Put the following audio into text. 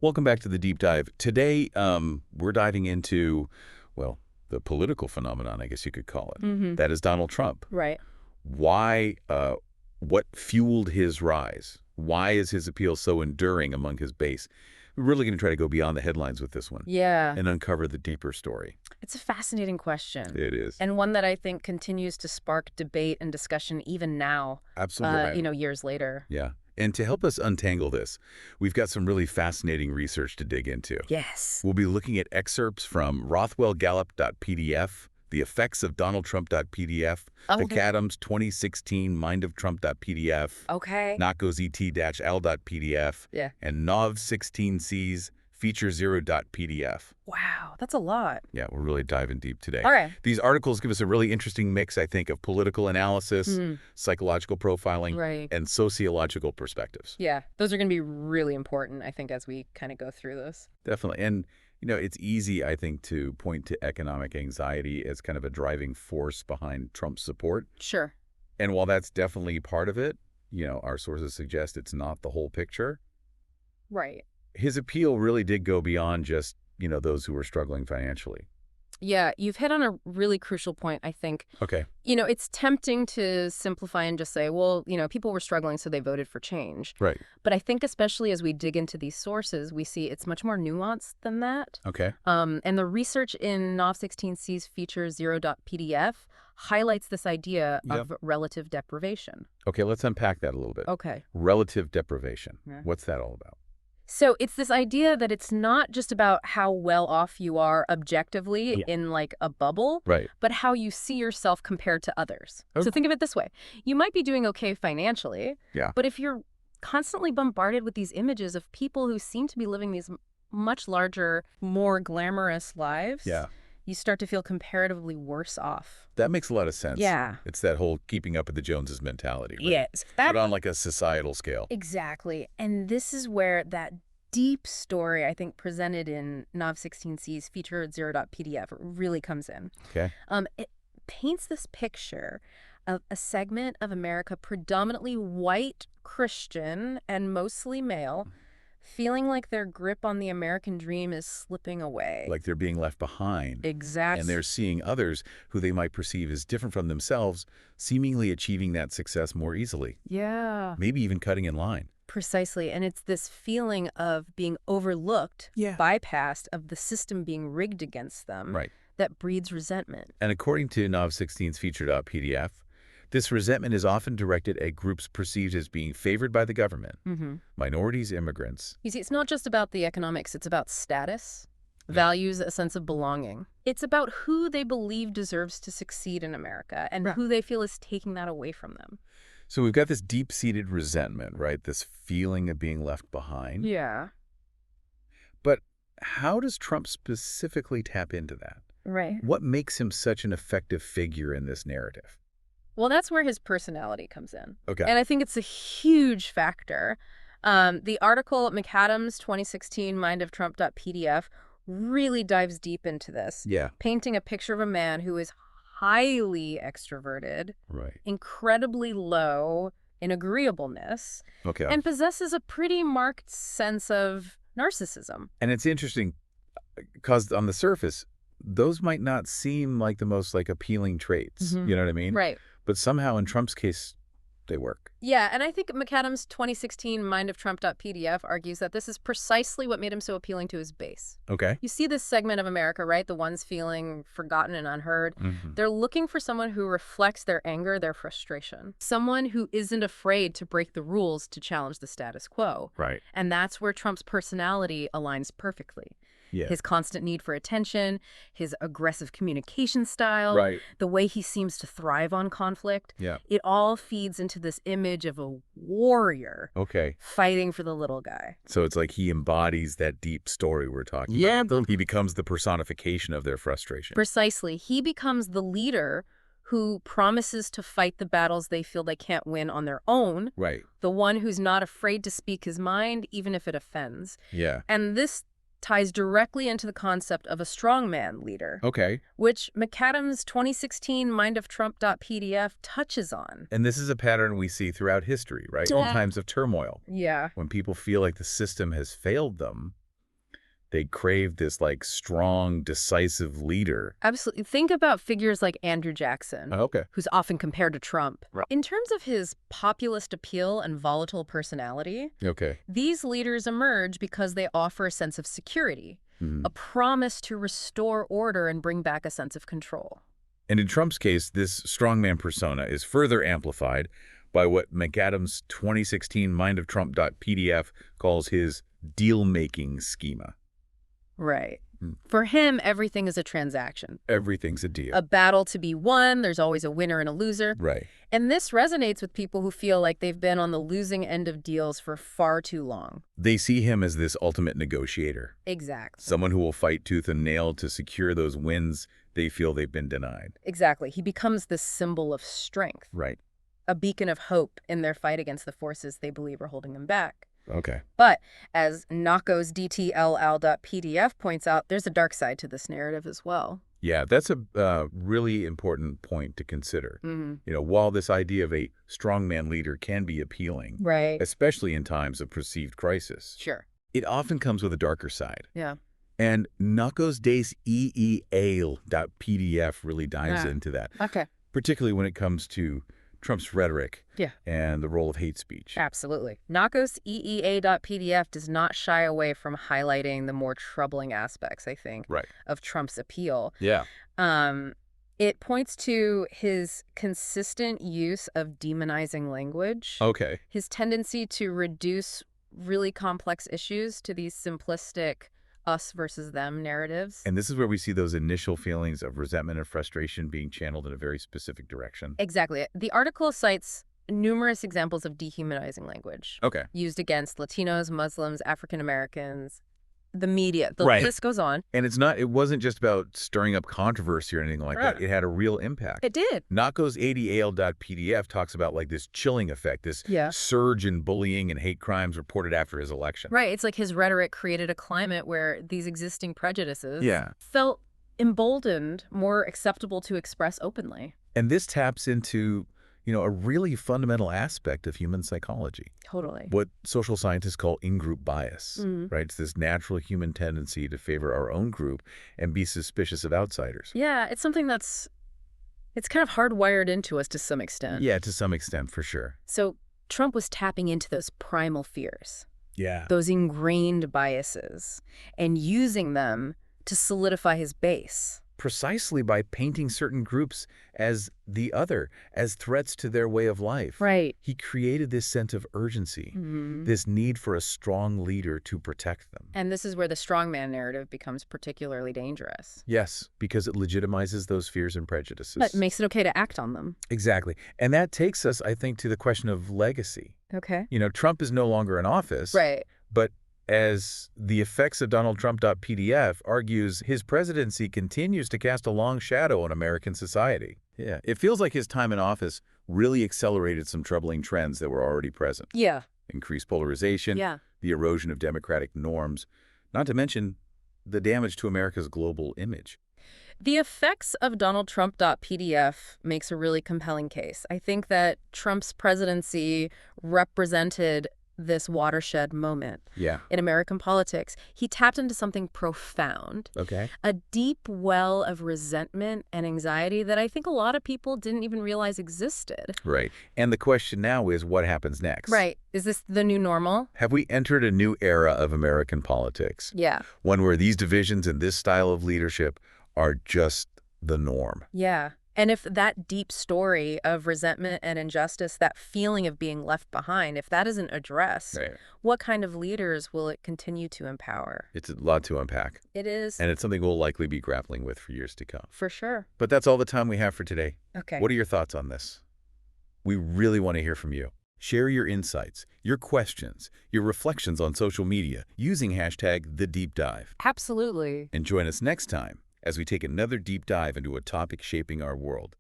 Welcome back to the deep dive. Today, we're diving into, well, the political phenomenon, I guess you could call it. Hmm. That is Donald Trump. Right. Why, what fueled his rise? Why is his appeal so enduring among his base? We're really going to try to go beyond the headlines with this one Yeah. and uncover the deeper story. It's a fascinating question, It is. and one that I think continues to spark debate and discussion even now, Absolutely. years later. Yeah. And to help us untangle this, we've got some really fascinating research to dig into. Yes. We'll be looking at excerpts from RothwellGallup.pdf, The Effects of Donald Trump.pdf, Oh, McAdams 2016 MindOfTrump.pdf, okay. NotGoesET-L.pdf, Yeah. and Nov16c's FeatureZero.pdf. Wow, that's a lot. Yeah, we're really diving deep today. All right. These articles give us a really interesting mix, I think, of political analysis, Hmm. psychological profiling, Right. and sociological perspectives. Yeah, those are going to be really important, I think, as we kind of go through this. Definitely. And, it's easy, I think, to point to economic anxiety as kind of a driving force behind Trump's support. Sure. And while that's definitely part of it, our sources suggest it's not the whole picture. Right. His appeal really did go beyond just, those who were struggling financially. Yeah, you've hit on a really crucial point, I think. Okay. It's tempting to simplify and just say, well, people were struggling, so they voted for change. Right. But I think especially as we dig into these sources, we see it's much more nuanced than that. Okay. And the research in Nov16c's feature Zero.pdf highlights this idea of relative deprivation. Okay, let's unpack that a little bit. Okay. Relative deprivation. Yeah. What's that all about? So it's this idea that it's not just about how well off you are objectively Yeah. in like a bubble, Right. but how you see yourself compared to others. Okay. So think of it this way. You might be doing okay financially, Yeah. but if you're constantly bombarded with these images of people who seem to be living these much larger, more glamorous lives, Yeah. you start to feel comparatively worse off. That makes a lot of sense. Yeah. It's that whole keeping up with the Joneses mentality. Right? Yes. But on like a societal scale. Exactly. And this is where that deep story, I think, presented in Nov16c's feature Zero.pdf really comes in. Okay. It paints this picture of a segment of America predominantly white, Christian, and mostly male, feeling like their grip on the American dream is slipping away. Like they're being left behind. Exactly. And they're seeing others who they might perceive as different from themselves, seemingly achieving that success more easily. Yeah. Maybe even cutting in line. Precisely. And it's this feeling of being overlooked, bypassed, of the system being rigged against them, Right. that breeds resentment. And according to Nov16's feature.pdf, this resentment is often directed at groups perceived as being favored by the government, minorities, immigrants. You see, it's not just about the economics. It's about status, values, a sense of belonging. It's about who they believe deserves to succeed in America and who they feel is taking that away from them. So we've got this deep-seated resentment, right? This feeling of being left behind. Yeah. But how does Trump specifically tap into that? Right. What makes him such an effective figure in this narrative? Well, that's where his personality comes in. Okay. And I think it's a huge factor. The article McAdams 2016 MindOfTrump.pdf really dives deep into this, Yeah. painting a picture of a man who is highly extroverted, Right. incredibly low in agreeableness, Okay. and possesses a pretty marked sense of narcissism. And it's interesting because on the surface, those might not seem like the most appealing traits. You know what I mean? Right. But somehow in Trump's case, they work. Yeah, and I think McAdams 2016 MindOfTrump.pdf argues that this is precisely what made him so appealing to his base. Okay. You see this segment of America, right? The ones feeling forgotten and unheard. They're looking for someone who reflects their anger, their frustration. Someone who isn't afraid to break the rules to challenge the status quo. Right. And that's where Trump's personality aligns perfectly. Yeah. His constant need for attention, his aggressive communication style, Right. the way he seems to thrive on conflict. Yeah. It all feeds into this image of a warrior Okay. fighting for the little guy. So it's like he embodies that deep story we're talking about. He becomes the personification of their frustration. Precisely. He becomes the leader who promises to fight the battles they feel they can't win on their own, Right. the one who's not afraid to speak his mind, even if it offends. Yeah. And this ties directly into the concept of a strongman leader, Okay. which McAdams' 2016 MindOfTrump.pdf touches on. And this is a pattern we see throughout history, right? All Yeah. times of turmoil. Yeah. When people feel like the system has failed them, They crave this, like, strong, decisive leader. Absolutely. Think about figures like Andrew Jackson, Okay. who's often compared to Trump. Right. In terms of his populist appeal and volatile personality, Okay. these leaders emerge because they offer a sense of security, Mhm. a promise to restore order and bring back a sense of control. And in Trump's case, this strongman persona is further amplified by what McAdams' 2016 MindOfTrump.pdf calls his deal-making schema. Right. Hmm. For him, everything is a transaction. Everything's a deal. A battle to be won, there's always a winner and a loser. Right. And this resonates with people who feel like they've been on the losing end of deals for far too long. They see him as this ultimate negotiator, Exactly. someone who will fight tooth and nail to secure those wins they feel they've been denied. Exactly. He becomes this symbol of strength, Right. a beacon of hope in their fight against the forces they believe are holding them back. Okay. But as Nakos DTLL.pdf points out, there's a dark side to this narrative as well. Yeah, that's a really important point to consider. Mm-hmm. You know, while this idea of a strongman leader can be appealing, Right. especially in times of perceived crisis, Sure. it often comes with a darker side. Yeah. And Nakos Days EEAL.pdf really dives Yeah. into that, Okay. particularly when it comes to Trump's rhetoric Yeah. and the role of hate speech. Absolutely. Nakos EEA.pdf does not shy away from highlighting the more troubling aspects, I think, Right. of Trump's appeal. Yeah. It points to his consistent use of demonizing language, Okay. his tendency to reduce really complex issues to these simplistic us versus them narratives. And this is where we see those initial feelings of resentment and frustration being channeled in a very specific direction. Exactly. The article cites numerous examples of dehumanizing language Okay. used against Latinos, Muslims, African Americans, the media. The Right. list goes on. And it wasn't just about stirring up controversy or anything like that. Right. It had a real impact. It did. Nakos80al.pdf talks about like this chilling effect, this Yeah. surge in bullying and hate crimes reported after his election. Right. It's like his rhetoric created a climate where these existing prejudices Yeah. felt emboldened, more acceptable to express openly. And this taps into, a really fundamental aspect of human psychology, Totally. what social scientists call in-group bias, Mhm. right? It's this natural human tendency to favor our own group and be suspicious of outsiders. Yeah, it's something it's kind of hardwired into us to some extent. Yeah, to some extent, for sure. So Trump was tapping into those primal fears, Yeah. those ingrained biases, and using them to solidify his base. Precisely by painting certain groups as the other, as threats to their way of life. Right. He created this sense of urgency, Mhm. this need for a strong leader to protect them. And this is where the strongman narrative becomes particularly dangerous. Yes, because it legitimizes those fears and prejudices. But it makes it okay to act on them. Exactly. And that takes us, I think, to the question of legacy. Okay. Trump is no longer in office. Right. But as the effects of DonaldTrump.pdf argues, his presidency continues to cast a long shadow on American society. Yeah, it feels like his time in office really accelerated some troubling trends that were already present. Yeah. Increased polarization, Yeah. the erosion of democratic norms, not to mention the damage to America's global image. The effects of DonaldTrump.pdf makes a really compelling case. I think that Trump's presidency represented this watershed moment Yeah. in American politics. He tapped into something profound, Okay. a deep well of resentment and anxiety that I think a lot of people didn't even realize existed. Right. And the question now is, what happens next? Right. Is this the new normal? Have we entered a new era of American politics? Yeah. One where these divisions and this style of leadership are just the norm. Yeah. And if that deep story of resentment and injustice, that feeling of being left behind, if that isn't addressed, Right. what kind of leaders will it continue to empower? It's a lot to unpack, It is, and it's something we'll likely be grappling with for years to come. for sure. But that's all the time we have for today. Okay. What are your thoughts on this? We really want to hear from you. Share your insights, your questions, your reflections on social media using #TheDeepDive. Absolutely. And join us next time as we take another deep dive into a topic shaping our world.